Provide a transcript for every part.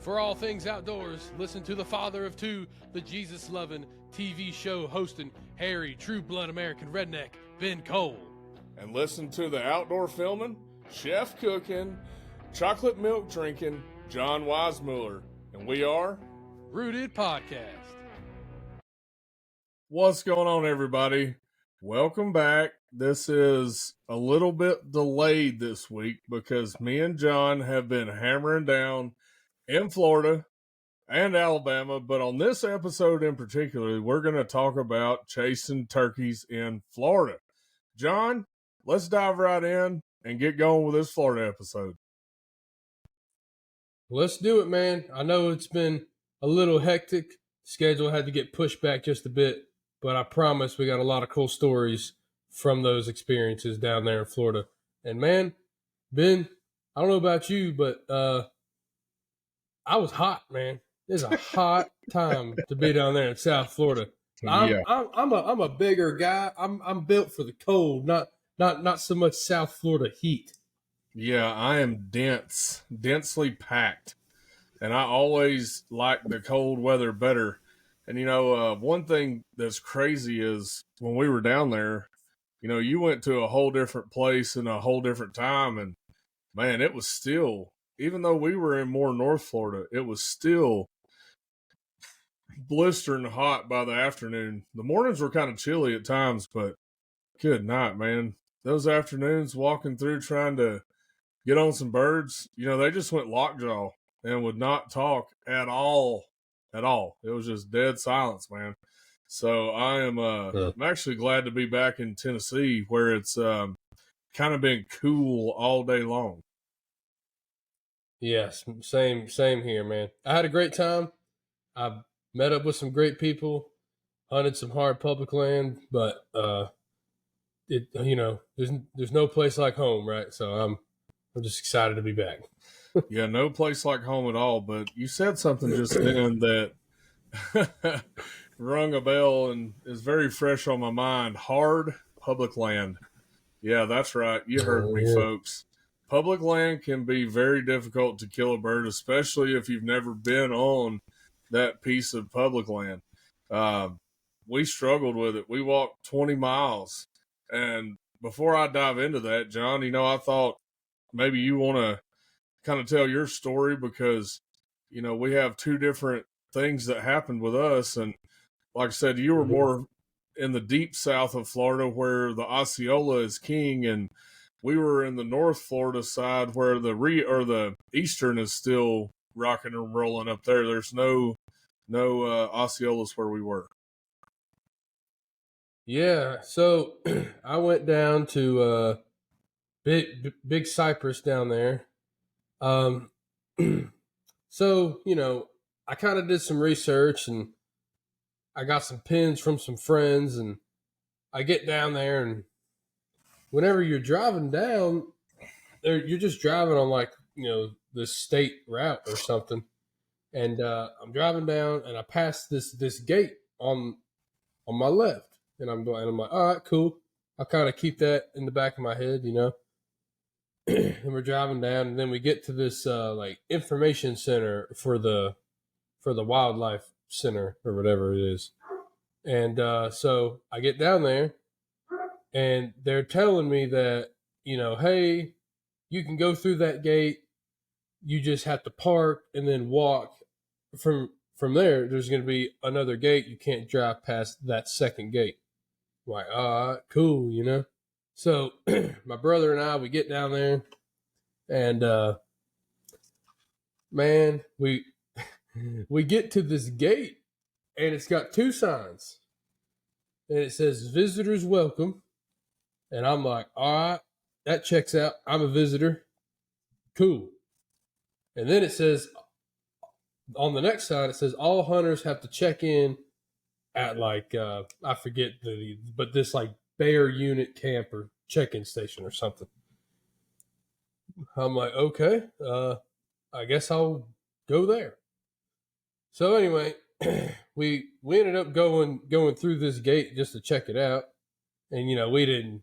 For all things outdoors, listen to the father of two, the Jesus-loving TV show hosting hairy, true-blood American redneck, Ben Cole. And listen to the outdoor filming, chef cooking, chocolate milk drinking, John Weismuller. And we are Rooted Podcast. What's going on, everybody? Welcome back. This is a little bit delayed this week because me and John have been hammering down in Florida and Alabama, but on this episode in particular, we're going to talk about chasing turkeys in Florida. John, let's dive right in and get going with this Florida episode. Let's do it, man. I know it's been a little hectic. Schedule had to get pushed back just a bit, but I promise we got a lot of cool stories from those experiences down there in Florida. And man, Ben, I don't know about you, but I was hot, man. It's a hot time to be down there in South Florida. I'm a bigger guy. I'm built for the cold, not so much South Florida heat. Yeah, I am densely packed, and I always like the cold weather better. And, one thing that's crazy is when we were down there, you went to a whole different place in a whole different time. And, man, it was still, even though we were in more North Florida, it was still blistering hot by the afternoon. The mornings were kind of chilly at times, but good night, man. Those afternoons walking through trying to get on some birds, they just went lockjaw and would not talk at all. It was just dead silence, man. So I am I'm actually glad to be back in Tennessee where it's kind of been cool all day long. Yes, same here, man. I had a great time. I met up with some great people, hunted some hard public land, but there's no place like home, right? So I'm just excited to be back. Yeah, no place like home at all. But you said something just then that rung a bell and is very fresh on my mind. Hard public land. Yeah, that's right. You heard me, folks. Public land can be very difficult to kill a bird, especially if you've never been on that piece of public land. We struggled with it. We walked 20 miles. And before I dive into that, John, I thought maybe you want to kind of tell your story because, we have two different things that happened with us. And like I said, you were more in the deep south of Florida where the Osceola is king, and we were in the North Florida side where the eastern is still rocking and rolling up there. There's no Osceolas where we were. Yeah, so I went down to Big Cypress down there. So I kind of did some research and I got some pins from some friends, and I get down there, and whenever you're driving down there, you're just driving on this state route or something. And I'm driving down, and I pass this gate on my left, and I'm like, all right, cool. I'll kind of keep that in the back of my head, And we're driving down, and then we get to this information center for the wildlife center or whatever it is. And so I get down there, and they're telling me that, hey, you can go through that gate. You just have to park and then walk. From there, there's going to be another gate. You can't drive past that second gate. I'm like, all right, cool, So my brother and I, we get down there, and man, we get to this gate, and it's got two signs, and it says visitors welcome. And I'm like, all right, that checks out. I'm a visitor. Cool. And then it says on the next side, it says all hunters have to check in at I forget but this bear unit camp or check-in station or something. I'm like, okay, I guess I'll go there. So anyway, we ended up going through this gate just to check it out. And, we didn't,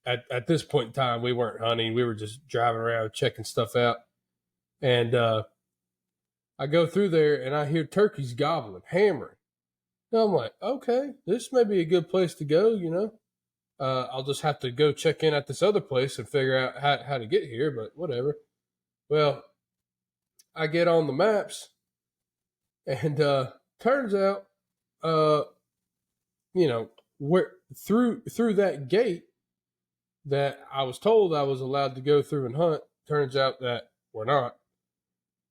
at this point in time, we weren't hunting. We were just driving around, checking stuff out. And I go through there and I hear turkeys gobbling, hammering. And I'm like, okay, this may be a good place to go, you know. I'll just have to go check in at this other place and figure out how to get here, but whatever. Well, I get on the maps and turns out, uh, where through that gate that I was told I was allowed to go through and hunt, turns out that we're not.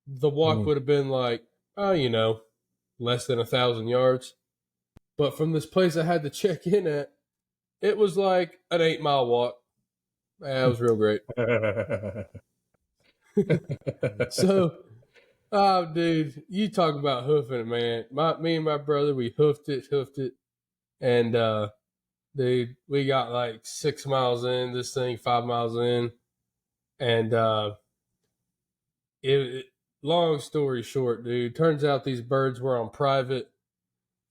The walk would have been like, less than 1,000 yards. But from this place I had to check in at, it was like an 8 mile walk. Yeah, it was real great. So, oh, dude, you talk about hoofing it, man. Me and my brother, we hoofed it, and dude, we got like 6 miles in this thing, 5 miles in, and long story short, dude, turns out these birds were on private,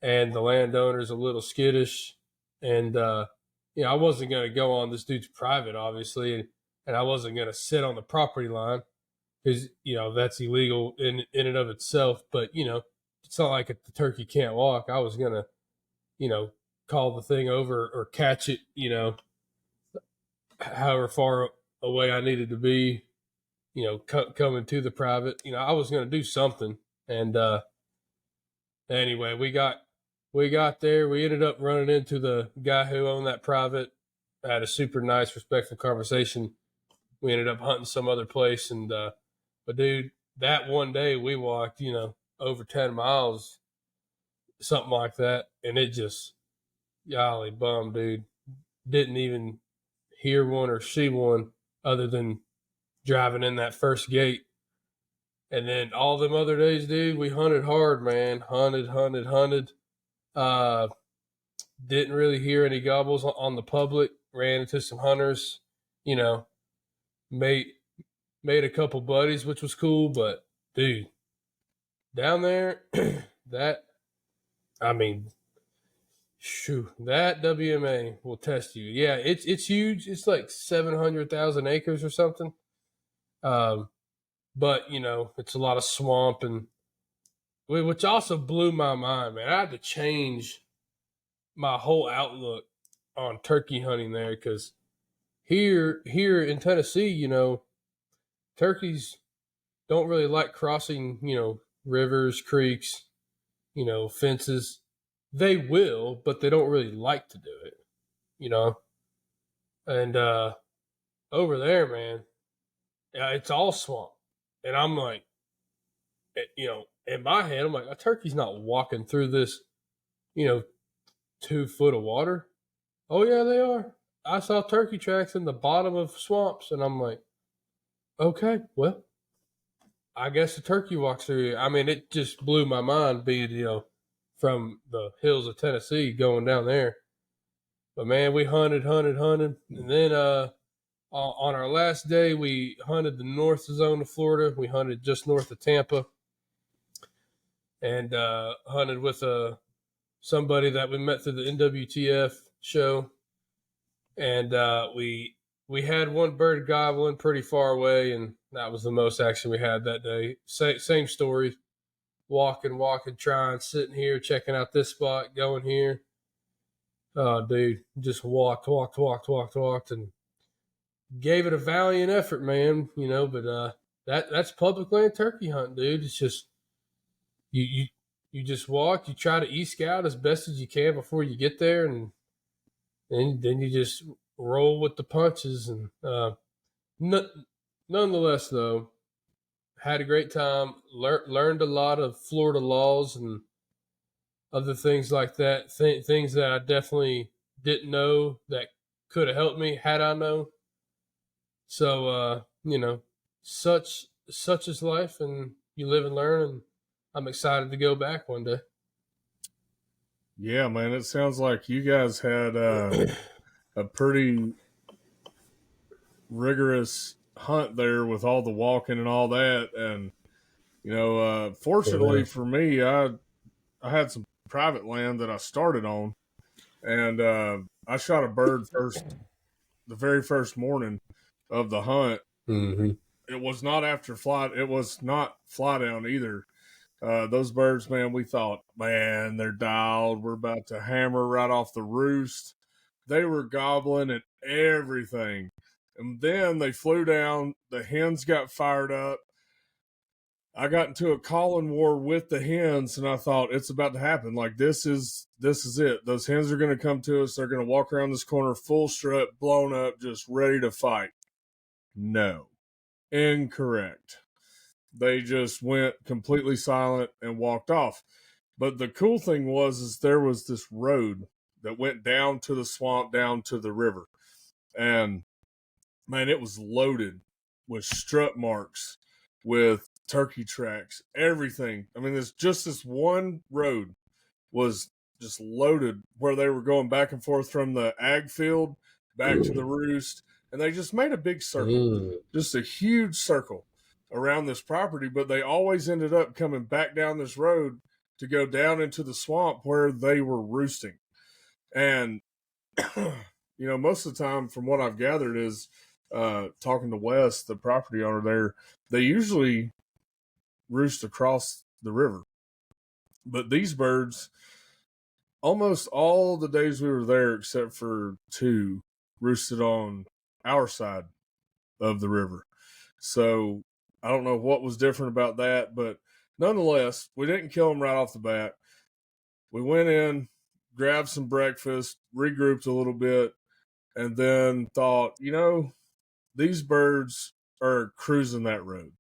and the landowner's a little skittish, and I wasn't gonna go on this dude's private, obviously, and I wasn't gonna sit on the property line because that's illegal in and of itself. But it's not like the turkey can't walk. I was gonna you know call the thing over or catch it, however far away I needed to be, coming to the private. I was gonna do something, and anyway, we got there. We ended up running into the guy who owned that private. I had a super nice, respectful conversation. We ended up hunting some other place, and but dude, that one day we walked, over 10 miles, something like that, and it just, golly bum, dude, didn't even hear one or see one other than driving in that first gate. And then all them other days, dude, we hunted hard, man. Hunted. Uh, didn't really hear any gobbles on the public. Ran into some hunters, you know, made made a couple buddies, which was cool. But dude, down there, that I mean, shoo, that WMA will test you. Yeah, it's huge. It's like 700,000 acres or something. Um, but it's a lot of swamp, and which also blew my mind, man. I had to change my whole outlook on turkey hunting there because here in Tennessee, turkeys don't really like crossing, rivers, creeks, fences. They will, but they don't really like to do it, you know. And over there, man, it's all swamp, and I'm like, in my head, I'm like, a turkey's not walking through this, you know, 2 foot of water. Oh yeah, they are. I saw turkey tracks in the bottom of swamps, and I'm like, okay, well, I guess the turkey walks through here. I mean, it just blew my mind being, from the hills of Tennessee going down there. But man, we hunted, and then on our last day, we hunted the north zone of Florida. We hunted just north of Tampa, and hunted with somebody that we met through the NWTF show, and we had one bird gobbling pretty far away, and that was the most action we had that day. Same story, walking, trying, sitting here, checking out this spot, going here. Oh, dude, just walked, and gave it a valiant effort, man. But that's public land turkey hunting, dude. It's just you just walk, you try to e-scout as best as you can before you get there, and then you just roll with the punches. And nonetheless, though, had a great time. Learned a lot of Florida laws and other things like that. Things that I definitely didn't know that could have helped me had I known. So such is life, and you live and learn. And I'm excited to go back one day. Yeah, man, it sounds like you guys had a pretty rigorous hunt there with all the walking and all that. And fortunately for me, I had some private land that I started on, and I shot a bird the very first morning of the hunt. Mm-hmm. It was not after fly. It was not fly down either. Those birds, man, we thought, man, they're dialed. We're about to hammer right off the roost. They were gobbling at everything. And then they flew down. The hens got fired up. I got into a calling war with the hens, and I thought it's about to happen. Like this is it. Those hens are going to come to us. They're going to walk around this corner full strut, blown up, just ready to fight. No, incorrect. They just went completely silent and walked off. But the cool thing is there was this road that went down to the swamp, down to the river, and man, it was loaded with strut marks, with turkey tracks, everything. I mean, there's just this one road was just loaded where they were going back and forth from the ag field back to the roost. And they just made a big circle, just a huge circle around this property. But they always ended up coming back down this road to go down into the swamp where they were roosting. And, most of the time, from what I've gathered, is talking to Wes, the property owner there, they usually roost across the river. But these birds, almost all the days we were there, except for 2, roosted on our side of the river. So I don't know what was different about that, but nonetheless, we didn't kill them right off the bat. We went in, grabbed some breakfast, regrouped a little bit, and then thought, these birds are cruising that road.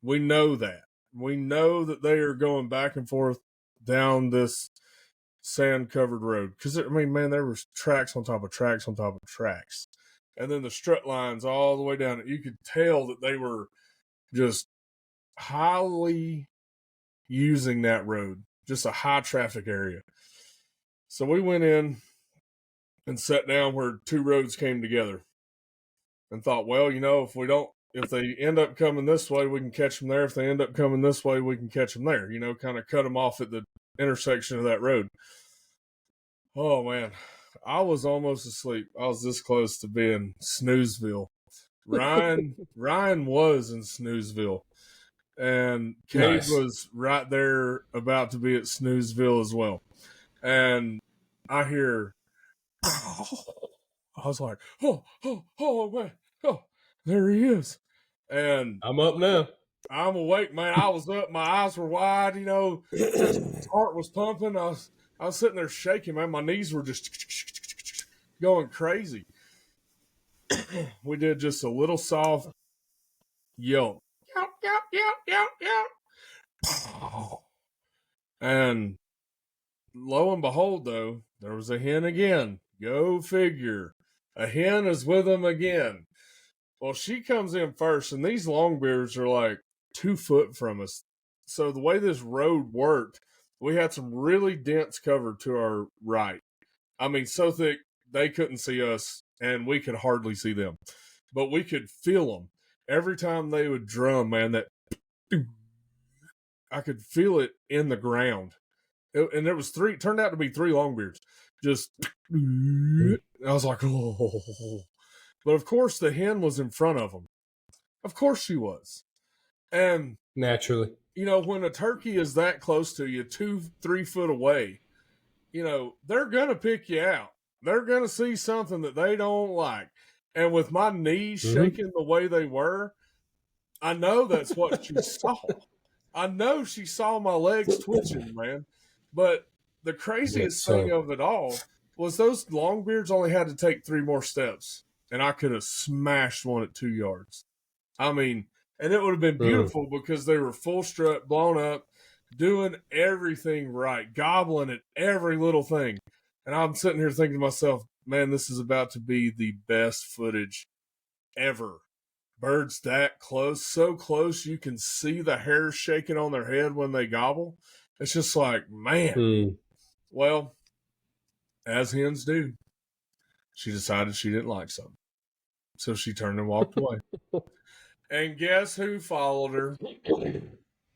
We know that. We know that they are going back and forth down this sand-covered road. Because, man, there was tracks on top of tracks on top of tracks. And then the strut lines all the way down. You could tell that they were just highly using that road. Just a high traffic area. So we went in and sat down where 2 roads came together. And thought, well, if they end up coming this way, we can catch them there. If they end up coming this way, we can catch them there. Kind of cut them off at the intersection of that road. Oh, man. I was almost asleep. I was this close to being Snoozeville. Ryan was in Snoozeville. And Cade was right there about to be at Snoozeville as well. And I hear, I was like, oh, man. Oh, there he is. And I'm up now. I'm awake, man. I was up. My eyes were wide, heart was pumping. I was sitting there shaking, man. My knees were just going crazy. We did just a little soft yelp. Yelp, yelp, yelp, yelp, yelp. And lo and behold, though, there was a hen again. Go figure. A hen is with them again. Well, she comes in first, and these longbeards are like 2 foot from us. So the way this road worked, we had some really dense cover to our right. I mean, so thick they couldn't see us, and we could hardly see them. But we could feel them. Every time they would drum, man, I could feel it in the ground. And there was 3, turned out to be 3 longbeards. Just, I was like, oh. But of course, the hen was in front of them. Of course she was. And naturally, when a turkey is that close to you, 2-3 foot away, they're going to pick you out. They're going to see something that they don't like. And with my knees shaking the way they were, I know that's what she saw. I know she saw my legs twitching, man. But the craziest thing of it all was those longbeards only had to take 3 more steps, and I could have smashed one at 2 yards. I mean, and it would have been beautiful because they were full strut, blown up, doing everything right, gobbling at every little thing. And I'm sitting here thinking to myself, man, this is about to be the best footage ever. Birds that close, so close you can see the hairs shaking on their head when they gobble. It's just like, man. Well, as hens do, she decided she didn't like something. So she turned and walked away. And guess who followed her?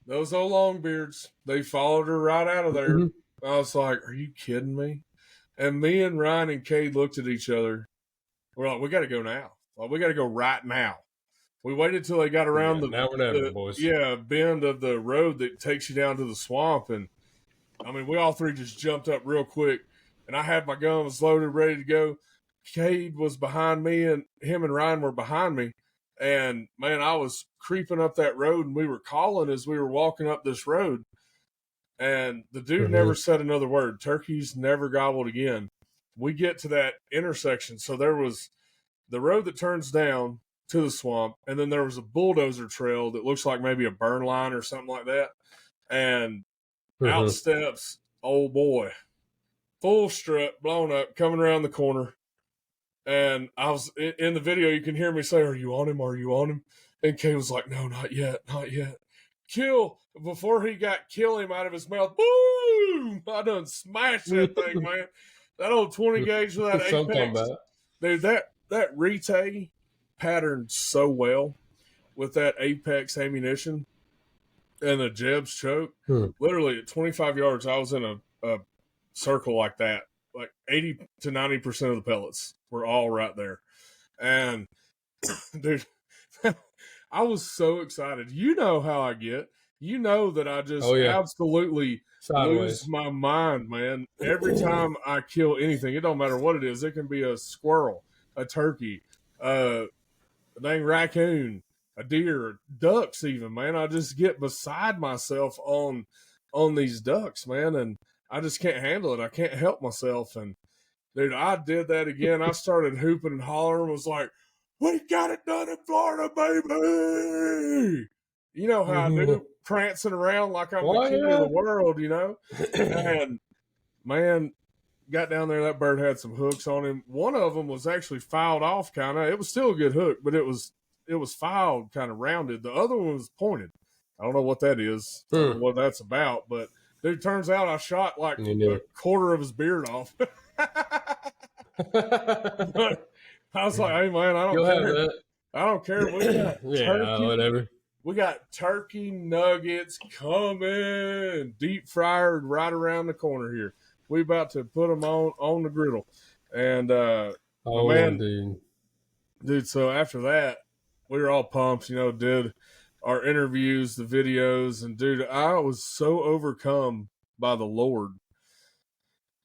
Those old longbeards. They followed her right out of there. I was like, are you kidding me? And me and Ryan and Cade looked at each other. We're like, we got to go now. Like, we got to go right now. We waited till they got around now or never, boys. bend of the road that takes you down to the swamp, and I mean, we all three just jumped up real quick, and I had my gun was loaded, ready to go. Cade was behind me, and him and Ryan were behind me. And man, I was creeping up that road, and we were calling as we were walking up this road. And the dude never said another word. Turkeys never gobbled again. We get to that intersection. So there was the road that turns down to the swamp, and then there was a bulldozer trail that looks like maybe a burn line or something like that. And out steps old boy, full strut, blown up, coming around the corner. And I was in the video, you can hear me say, "Are you on him? Are you on him?" And Kay was like, "No, not yet, not yet." Kill before he got kill him out of his mouth. Boom! I done smashed that thing, man. That old 20 gauge with that Apex, dude. That Rite patterned so well with that Apex ammunition and the Jeb's choke. Literally at 25 yards, I was in a circle like that. Like 80 to 90% of the pellets were all right there. And dude, I was so excited. You know how I get. You know that I just absolutely lose my mind, man. Every time I kill anything, it don't matter what it is. It can be a squirrel, a turkey, a dang raccoon, a deer, ducks even, man. I just get beside myself on these ducks, man, and I just can't handle it. I can't help myself. And dude, I did that again. I started hooping and hollering, was like, "We got it done in Florida, baby." You know how I do, prancing around like I'm the king of the world, you know? And man, got down there, that bird had some hooks on him. One of them was actually filed off kind of. It was still a good hook, but it was filed, kind of rounded. The other one was pointed. I don't know what that is. I don't know what that's about, but dude, turns out I shot like a quarter of his beard off. But I was like, "Hey man, I don't care. I don't care. We got turkey. Whatever. We got turkey nuggets coming, deep fried right around the corner here. We about to put them on the griddle." And man, dude. So after that, we were all pumped. You know, did our interviews, the videos, and dude, I was so overcome by the Lord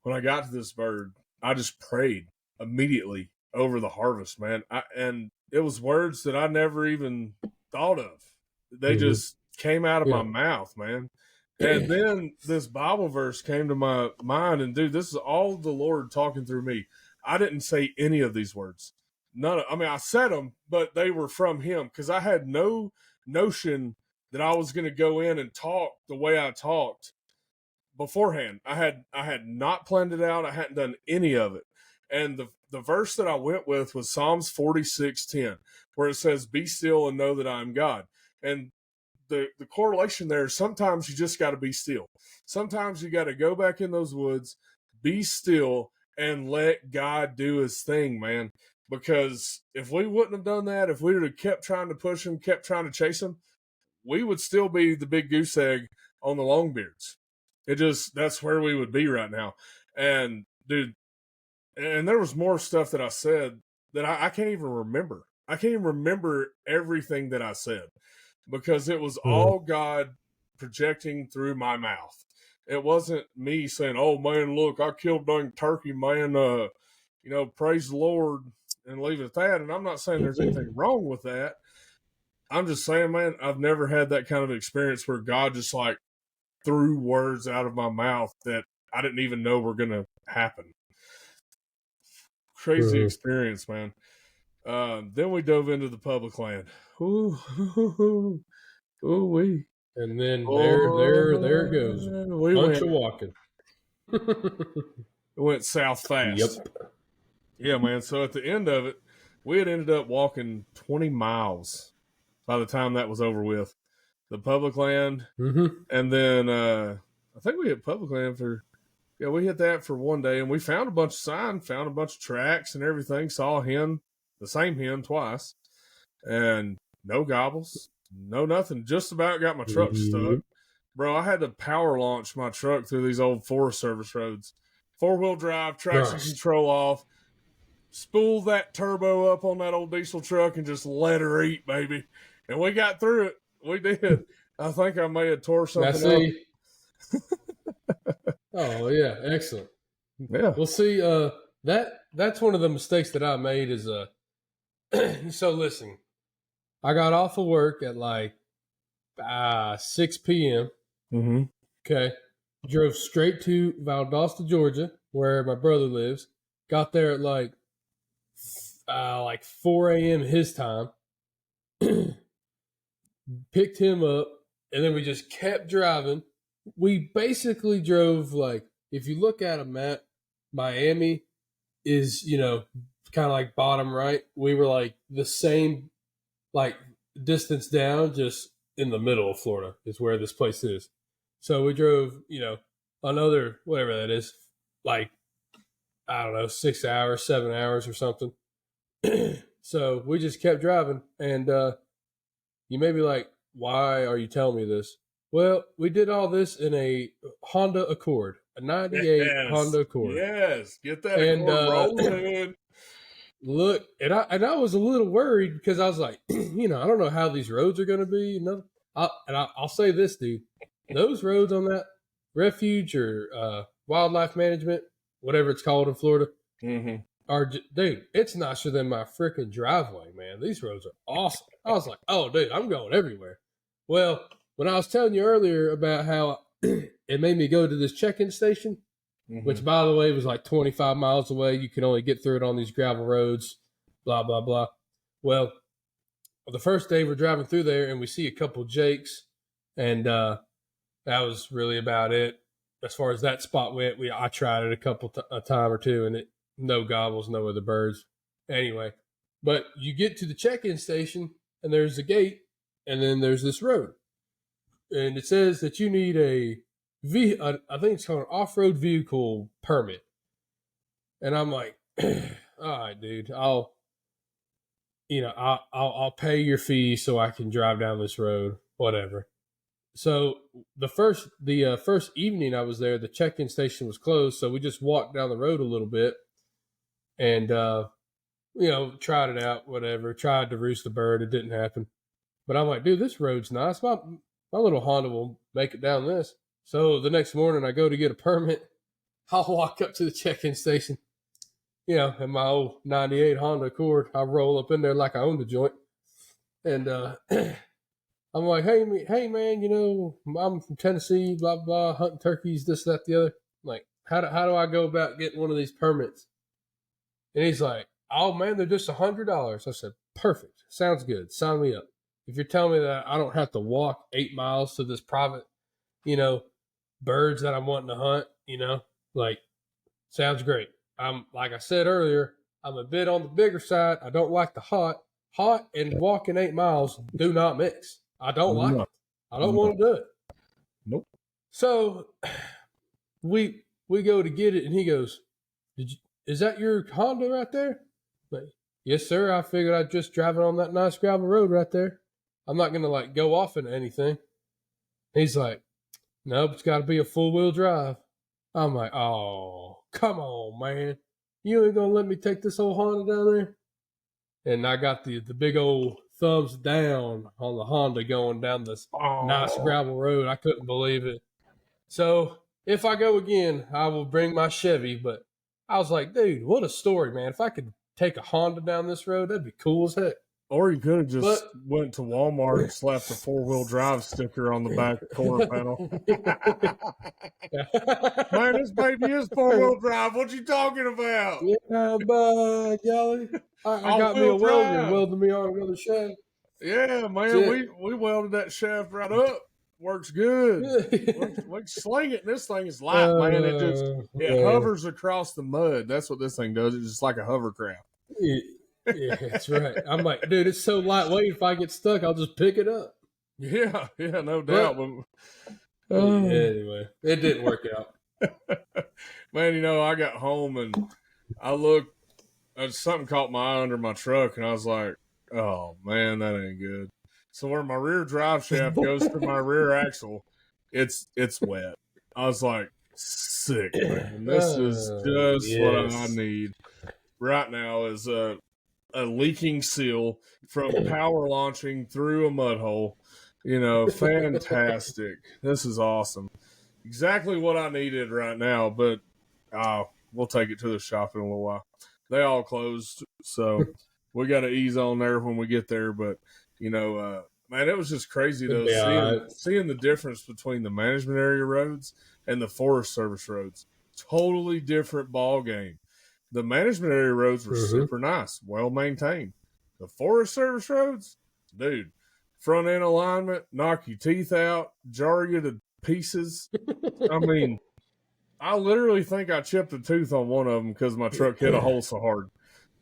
when I got to this bird. I just prayed immediately over the harvest, man. And it was words that I never even thought of. They just came out of my mouth, man. And then this Bible verse came to my mind, and dude, this is all the Lord talking through me. I didn't say any of these words. I said them, but they were from Him, because I had no notion that I was going to go in and talk the way I talked beforehand. I had not planned it out. I hadn't done any of it. And the verse that I went with was Psalms 46:10, where it says, "Be still and know that I am God." And the correlation there is sometimes you just got to be still. Sometimes you got to go back in those woods, be still, and let God do His thing, man. Because if we wouldn't have done that, if we would have kept trying to push him, kept trying to chase him, we would still be the big goose egg on the Longbeards. That's where we would be right now. And dude, and there was more stuff that I said that I can't even remember. I can't even remember everything that I said, because it was all God projecting through my mouth. It wasn't me saying, "Oh man, look, I killed dang turkey, man. Praise the Lord," and leave it at that. And I'm not saying there's anything wrong with that. I'm just saying, man, I've never had that kind of experience where God just like threw words out of my mouth that I didn't even know were going to happen. Crazy experience, man. Then we dove into the public land. Ooh, wee. And then there it goes. Bunch of walking. It went south fast. Yep. Yeah, man. So at the end of it, we had ended up walking 20 miles by the time that was over with. The public land. And then I think we hit public land we hit that for one day, and we found a bunch of signs, found a bunch of tracks and everything, saw a hen, the same hen twice, and no gobbles, no nothing. Just about got my truck stuck. Bro, I had to power launch my truck through these old Forest Service roads. 4-wheel drive, traction control off, spool that turbo up on that old diesel truck and just let her eat, baby. And we got through it. We did. I think I may have tore something up. Oh yeah, excellent. Yeah. Well, see, that's one of the mistakes that I made is so listen, I got off of work at like 6 p.m. Mm-hmm. Okay, drove straight to Valdosta, Georgia, where my brother lives. Got there at like 4 a.m. his time. Picked him up, and then we just kept driving. We basically drove like, if you look at a map, Miami is, kind of like bottom right. We were like the same like distance down, just in the middle of Florida is where this place is. So we drove, another whatever that is, like I don't know, 6 hours, 7 hours or something. So we just kept driving, and you may be like, why are you telling me this? Well, we did all this in a Honda Accord, a 98 Honda Accord. Yes. Get that Accord rolling. Look, and I was a little worried because I was like, I don't know how these roads are going to be. I'll say this, dude. Those roads on that refuge or wildlife management, whatever it's called in Florida, dude, it's nicer than my freaking driveway, man. These roads are awesome. I was like, oh, dude, I'm going everywhere. Well, when I was telling you earlier about how it made me go to this check-in station, which, by the way, was like 25 miles away. You can only get through it on these gravel roads, blah, blah, blah. Well, the first day we're driving through there, and we see a couple Jakes, and that was really about it. As far as that spot went, I tried it a time or two, and no gobbles, no other birds. Anyway, but you get to the check-in station, and there's a gate, and then there's this road. And it says that you need I think it's called an off-road vehicle permit. And I'm like, all right, dude, I'll pay your fee so I can drive down this road, whatever. So the first evening I was there, the check-in station was closed, so we just walked down the road a little bit and tried it out, whatever. Tried to roost the bird, it didn't happen. But I'm like, dude, this road's nice. My little Honda will make it down this. So the next morning I go to get a permit. I'll walk up to the check-in station, in my old 98 Honda Accord. I roll up in there like I own the joint. And I'm like, hey man, I'm from Tennessee, blah, blah, hunting turkeys, this, that, the other. I'm like, how do I go about getting one of these permits? And he's like, oh man, they're just $100. I said, perfect. Sounds good. Sign me up. If you're telling me that I don't have to walk 8 miles to this private, birds that I'm wanting to hunt, like, sounds great. Like I said earlier, I'm a bit on the bigger side. I don't like the hot. Hot and walking 8 miles do not mix. I don't like it. I don't want to do it. Nope. So we go to get it, and he goes, is that your Honda right there? Like, yes, sir. I figured I'd just drive it on that nice gravel road right there. I'm not going to like go off into anything. He's like, nope, it's got to be a full-wheel drive. I'm like, oh, come on, man. You ain't going to let me take this old Honda down there? And I got the big old thumbs down on the Honda going down this nice gravel road. I couldn't believe it. So if I go again, I will bring my Chevy. But I was like, dude, what a story, man. If I could take a Honda down this road, that'd be cool as heck. Or you could have just went to Walmart and slapped a 4-wheel drive sticker on the back quarter panel. Man, this baby is 4-wheel drive. What you talking about? Yeah, but Jolly, I got me a welder and welded me on another shaft. Yeah, man, we welded that shaft right up. Works good. We can sling it, and this thing is light, man. It hovers across the mud. That's what this thing does. It's just like a hovercraft. Yeah, that's right. I'm like, dude, it's so lightweight. If I get stuck, I'll just pick it up. Yeah, no doubt. Anyway, it didn't work out. Man, I got home and I looked. Something caught my eye under my truck, and I was like, "Oh man, that ain't good." So where my rear drive shaft goes to my rear axle, it's wet. I was like, "Sick, man. This is just what I need." right now is a leaking seal from power launching through a mud hole. Fantastic. This is awesome. Exactly what I needed right now, but we'll take it to the shop in a little while. They all closed, so we got to ease on there when we get there. But man, it was just crazy though seeing the difference between the management area roads and the Forest Service roads. Totally different ball game. The management area roads were super nice, well maintained. The Forest Service roads, dude, front end alignment, knock your teeth out, jar you to pieces. I mean, I literally think I chipped a tooth on one of them because my truck hit a hole so hard.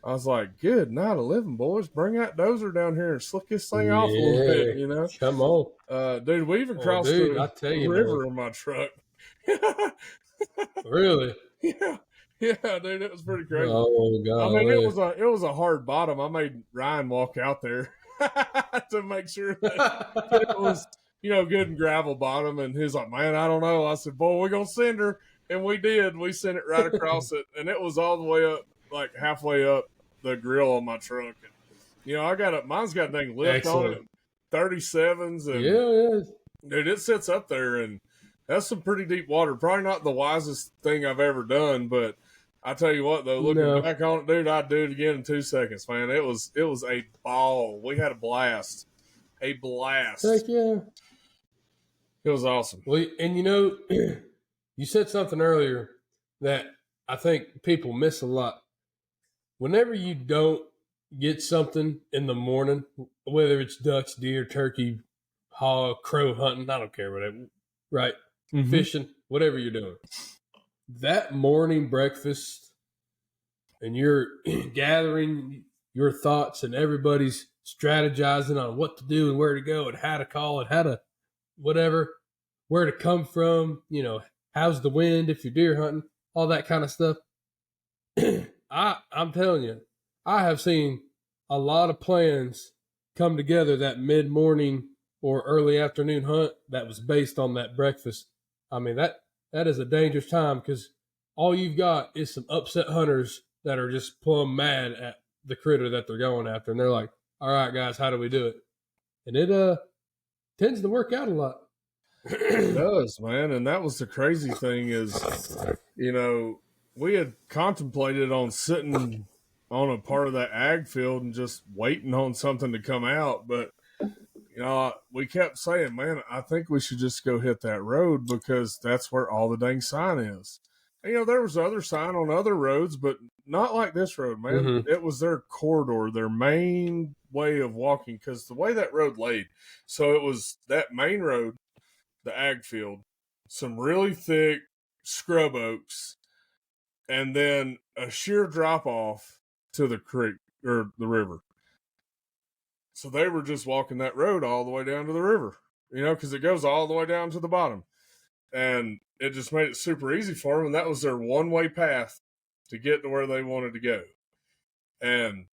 I was like, good night of living, boys. Bring that dozer down here and slick this thing off a little bit, Come on. Dude, we even crossed the river man. in my truck. Really? Yeah, dude, it was pretty crazy. Oh God! I mean, it was a hard bottom. I made Ryan walk out there to make sure that it was good and gravel bottom. And he's like, man, I don't know. I said, boy, we're gonna send her, and we did. We sent it right across it, and it was all the way up, like halfway up the grill on my truck. And, I got it. Mine's got a dang lift on it, 37s, and dude, it sits up there, and that's some pretty deep water. Probably not the wisest thing I've ever done, but I tell you what, though, looking back on it, dude, I'd do it again in 2 seconds, man. It was a ball. We had a blast. Heck yeah. It was awesome. Well, and you said something earlier that I think people miss a lot. Whenever you don't get something in the morning, whether it's ducks, deer, turkey, hog, crow hunting, I don't care, whatever, right? Mm-hmm. Fishing, whatever you're doing. That morning breakfast, and you're gathering your thoughts, and everybody's strategizing on what to do and where to go and how to call it, how to whatever, where to come from, how's the wind if you're deer hunting, all that kind of stuff. I'm telling you, I have seen a lot of plans come together that mid-morning or early afternoon hunt that was based on that breakfast. I mean, that is a dangerous time because all you've got is some upset hunters that are just plumb mad at the critter that they're going after. And they're like, all right, guys, how do we do it? And it tends to work out a lot. It does, man. And that was the crazy thing is, we had contemplated on sitting on a part of that ag field and just waiting on something to come out. But, we kept saying, man, I think we should just go hit that road because that's where all the dang sign is. And, there was other sign on other roads, but not like this road, man. Mm-hmm. It was their corridor, their main way of walking because the way that road laid. So it was that main road, the ag field, some really thick scrub oaks, and then a sheer drop off to the creek or the river. So they were just walking that road all the way down to the river, because it goes all the way down to the bottom. And it just made it super easy for them. And that was their one-way path to get to where they wanted to go. And,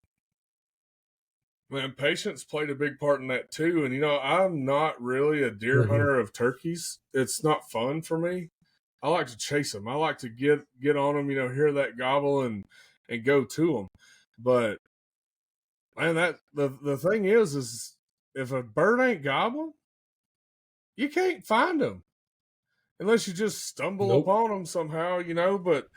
man, patience played a big part in that too. And, I'm not really a deer hunter of turkeys. It's not fun for me. I like to chase them. I like to get on them, hear that gobble and go to them. But, man, that the thing is if a bird ain't gobbling, you can't find them unless you just stumble upon them somehow, But,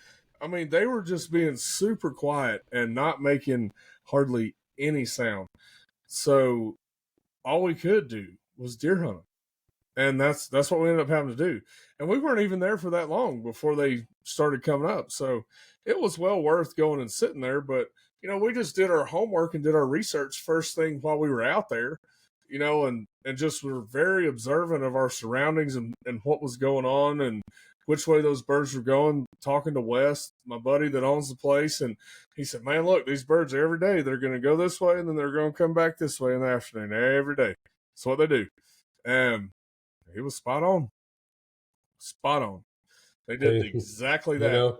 I mean, they were just being super quiet and not making hardly any sound. So all we could do was deer hunt them. And that's what we ended up having to do. And we weren't even there for that long before they started coming up. So it was well worth going and sitting there. But, we just did our homework and did our research first thing while we were out there, and just were very observant of our surroundings and what was going on and which way those birds were going, talking to Wes, my buddy that owns the place. And he said, man, look, these birds every day, they're going to go this way and then they're going to come back this way in the afternoon every day. That's what they do. And he was spot on. Spot on. They did exactly that.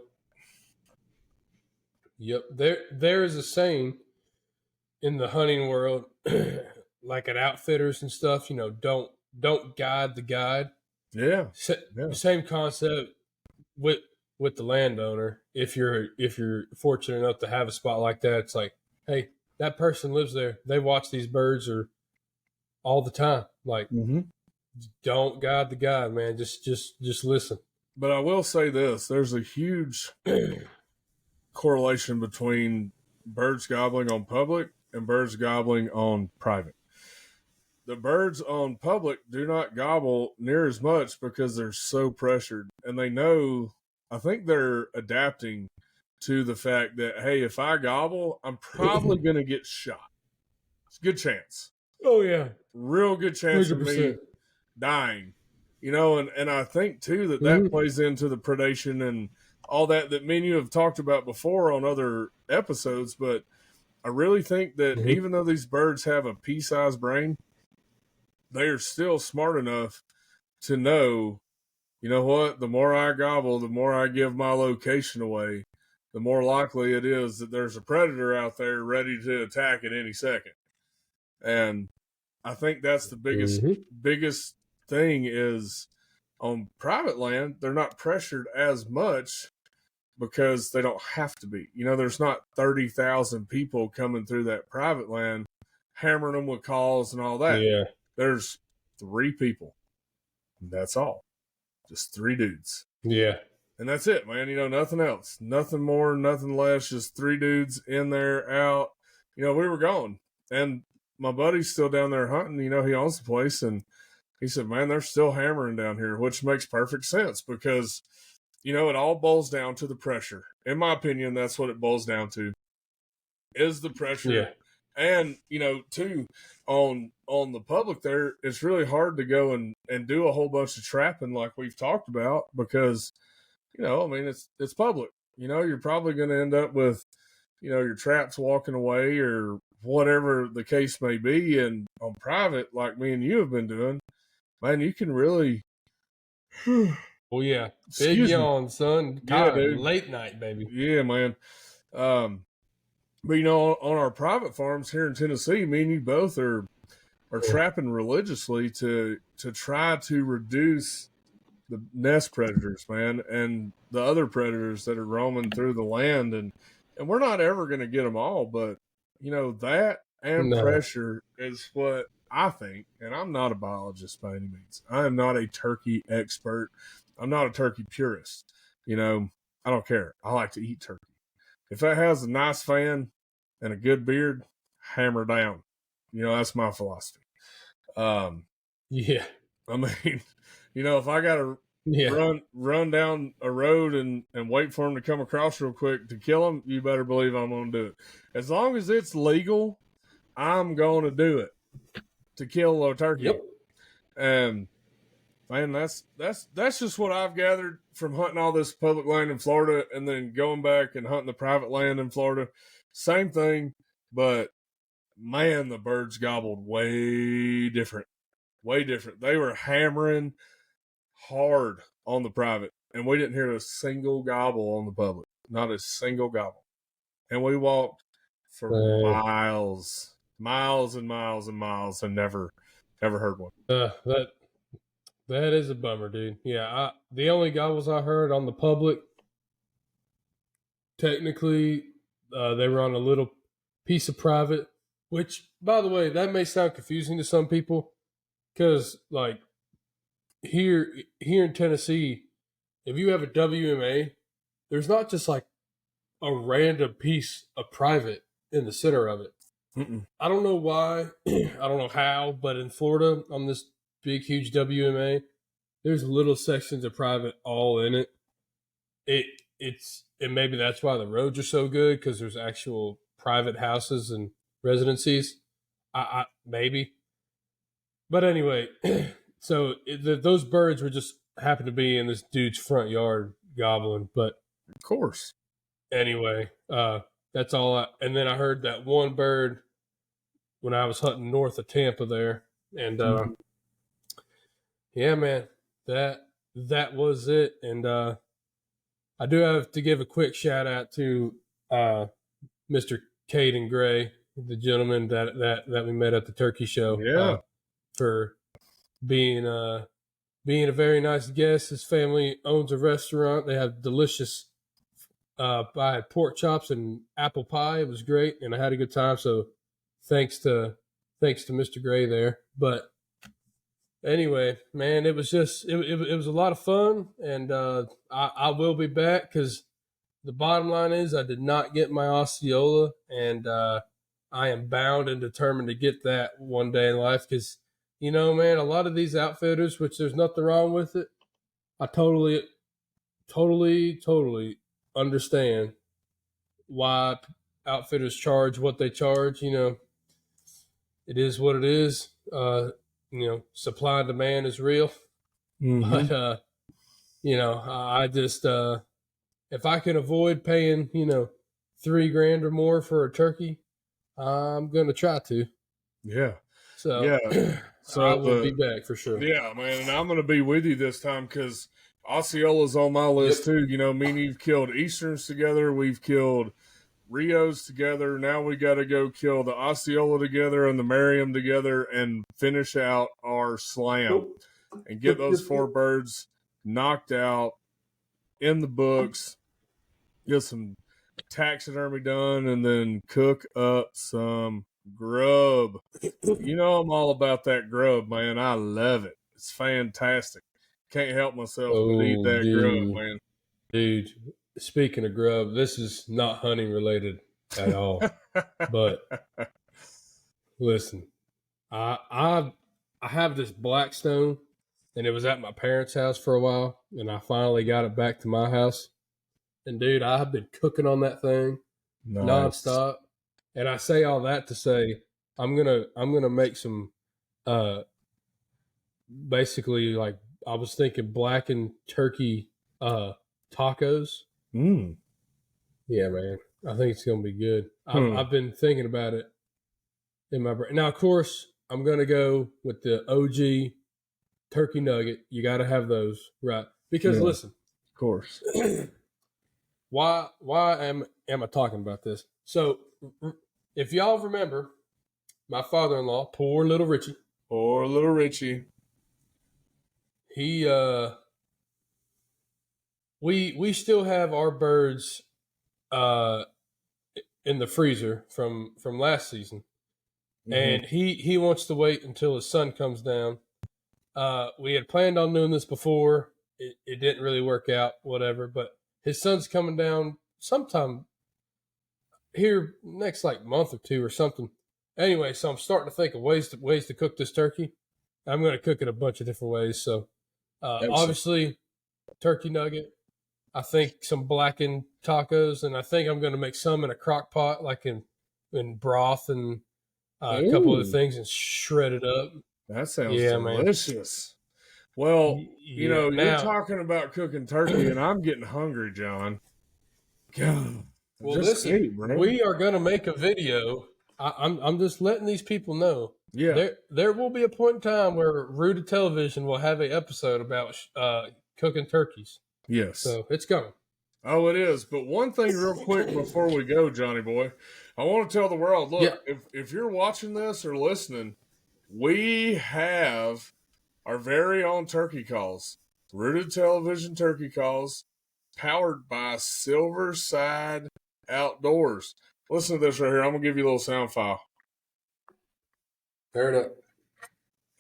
Yep. There is a saying in the hunting world, like at outfitters and stuff, don't guide the guide. Yeah. Same concept with with the landowner. If you're fortunate enough to have a spot like that, it's like, hey, that person lives there. They watch these birds or all the time. Like, don't guide the guide, man. Just listen. But I will say this: there's a huge correlation between birds gobbling on public and birds gobbling on private. The birds on public do not gobble near as much because they're so pressured, and they know. I think they're adapting to the fact that, hey, if I gobble, I'm probably going to get shot. It's a good chance. Oh yeah, real good chance 100%. of me dying. And I think too that plays into the predation and all that me and you have talked about before on other episodes. But I really think that even though these birds have a pea-sized brain, they are still smart enough to know, you know what, the more I gobble, the more I give my location away, the more likely it is that there's a predator out there ready to attack at any second. And I think that's the biggest thing is on private land, they're not pressured as much because they don't have to be. There's not 30,000 people coming through that private land, hammering them with calls and all that. Yeah. There's 3 people. That's all. Just 3 dudes. Yeah. And that's it, man. Nothing else. Nothing more, nothing less. Just 3 dudes in there, out. We were gone. And my buddy's still down there hunting. He owns the place. And he said, man, they're still hammering down here, which makes perfect sense because, it all boils down to the pressure. In my opinion, that's what it boils down to, is the pressure. Yeah. And, too, on the public there, it's really hard to go and do a whole bunch of trapping like we've talked about because, it's public. You're probably going to end up with, your traps walking away or whatever the case may be. And on private, like me and you have been doing, man, you can really. Well, yeah. Big yawn, son. Tired. Yeah, late night, baby. Yeah, man. But on our private farms here in Tennessee, me and you both are trapping religiously to try to reduce the nest predators, man, and the other predators that are roaming through the land, and we're not ever going to get them all, but that and pressure is what I think. And I'm not a biologist by any means. I am not a turkey expert. I'm not a turkey purist. I don't care. I like to eat turkey. If it has a nice fan and a good beard, hammer down. That's my philosophy. Yeah. I mean, if I got to run down a road and wait for them to come across real quick to kill them, you better believe I'm going to do it. As long as it's legal, I'm going to do it to kill a turkey. Yep. And man, that's just what I've gathered from hunting all this public land in Florida and then going back and hunting the private land in Florida. Same thing, but man, the birds gobbled way different. Way different. They were hammering hard on the private, and we didn't hear a single gobble on the public. Not a single gobble. And we walked for miles and miles and miles and never heard one. That is a bummer, dude. Yeah, the only gobbles I heard on the public, technically, they were on a little piece of private, which, by the way, that may sound confusing to some people because, like, here in Tennessee, if you have a WMA, there's not just like a random piece of private in the center of it. I don't know why, I don't know how, but in Florida, on this big, huge WMA, there's little sections of private all in it. And maybe that's why the roads are so good because there's actual private houses and residencies. I maybe, but anyway, so those birds were just happened to be in this dude's front yard gobbling. But of course, anyway, that's all. And then I heard that one bird when I was hunting north of Tampa there, and yeah, man, that was it. And I do have to give a quick shout out to Mr. Caden Gray, the gentleman that we met at the turkey show. Yeah. For being being a very nice guest. His family owns a restaurant. They have delicious I had pork chops and apple pie. It was great, and I had a good time. So thanks to Mr. Gray there. But anyway, man, it was just it was a lot of fun, and I will be back because the bottom line is I did not get my Osceola, and I am bound and determined to get that one day in life because man, a lot of these outfitters, which there's nothing wrong with it, I totally understand why outfitters charge what they charge. It is what it is. Supply and demand is real. Mm-hmm. But I just if I can avoid paying $3,000 or more for a turkey, I'm gonna try to. Yeah. So Yeah. I So will be back for sure. yeah, man, and I'm gonna be with you this time because Osceola's on my list Yep. too. Me and you've killed Easterns together. We've killed Rios together. Now we got to go kill the Osceola together and the Merriam together and finish out our slam and get those 4 birds knocked out in the books. Get some taxidermy done and then cook up some grub. I'm all about that grub, man. I love it. It's fantastic. Can't help myself but eat Oh, that grub, man. dude. Speaking of grub, this is not hunting related at all. But listen, I have this Blackstone, and it was at my parents' house for a while, and I finally got it back to my house. And dude, I've been cooking on that thing Nice. nonstop. And I say all that to say I'm gonna make some basically like I was thinking blackened turkey tacos. Mm. Yeah, man. I think it's gonna be good. Hmm. I've been thinking about it in my brain. Now, of course, I'm gonna go with the OG turkey nugget. You got to have those, right? Because Yeah, listen, of course. why am I talking about this? So, if y'all remember, my father-in-law, poor little Richie, Poor little Richie. he we still have our birds uh in the freezer from last season, Mm-hmm. and he wants to wait until his sun comes down. We had planned on doing this before. It didn't really work out, whatever. But his sun's coming down sometime here next like month or two or something. Anyway, so I'm starting to think of ways to cook this turkey. I'm going to cook it a bunch of different ways. So Excellent. obviously, turkey nugget. I think some blackened tacos, and I think I'm going to make some in a crock pot, like in broth and a couple other Ooh, things, and shred it up. that sounds Yeah, man. delicious. Well, Yeah. you're Now, talking about cooking turkey, and I'm getting hungry, John. God, I well, just listen, ate, bro. we are going to make a video. I'm just letting these people know Yeah. there will be a point in time where Rooted Television will have an episode about cooking turkeys. Yes. So it's coming. Oh, it is. But one thing, real quick, before we go, Johnny boy, I want to tell the world. Yeah. Look, if you're watching this or listening, we have our very own turkey calls, Rooted Television turkey calls, powered by Silverside Outdoors. Listen to this right here. I'm gonna give you a little sound file. Fair enough.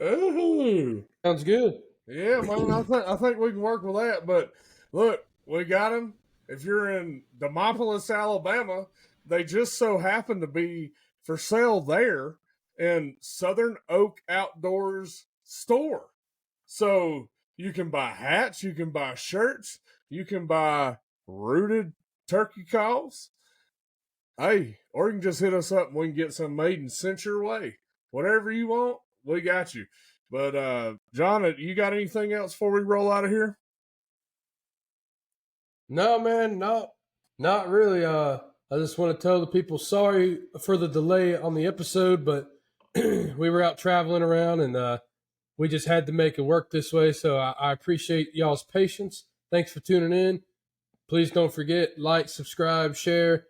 Ooh, Sounds good. yeah, man. I think we can work with that. But look, we got them. If you're in Demopolis, Alabama, they just so happen to be for sale there in Southern Oak Outdoors store. So you can buy hats, you can buy shirts, you can buy rooted turkey calls. Hey, or you can just hit us up and we can get some made and sent your way. Whatever you want, we got you. But John, you got anything else before we roll out of here? No, man, not really. I just want to tell the people sorry for the delay on the episode, but we were out traveling around and we just had to make it work this way. So I appreciate y'all's patience. Thanks for tuning in. Please don't forget, like, subscribe, share.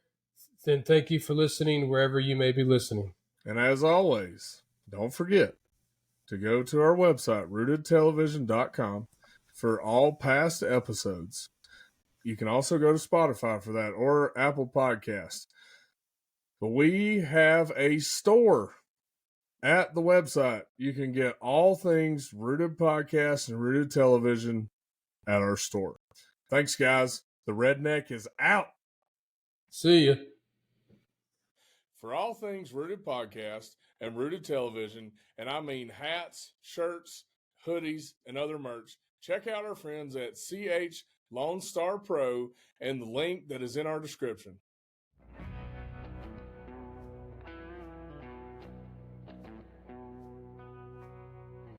Then thank you for listening wherever you may be listening. And as always, don't forget to go to our website, rootedtelevision.com, for all past episodes. You can also go to Spotify for that or Apple Podcasts. But we have a store at the website. You can get all things Rooted Podcast and Rooted Television at our store. Thanks, guys. The redneck is out. See ya. For all things Rooted Podcast and Rooted Television, and I mean hats, shirts, hoodies, and other merch, check out our friends at CH Lone Star Pro and the link that is in our description.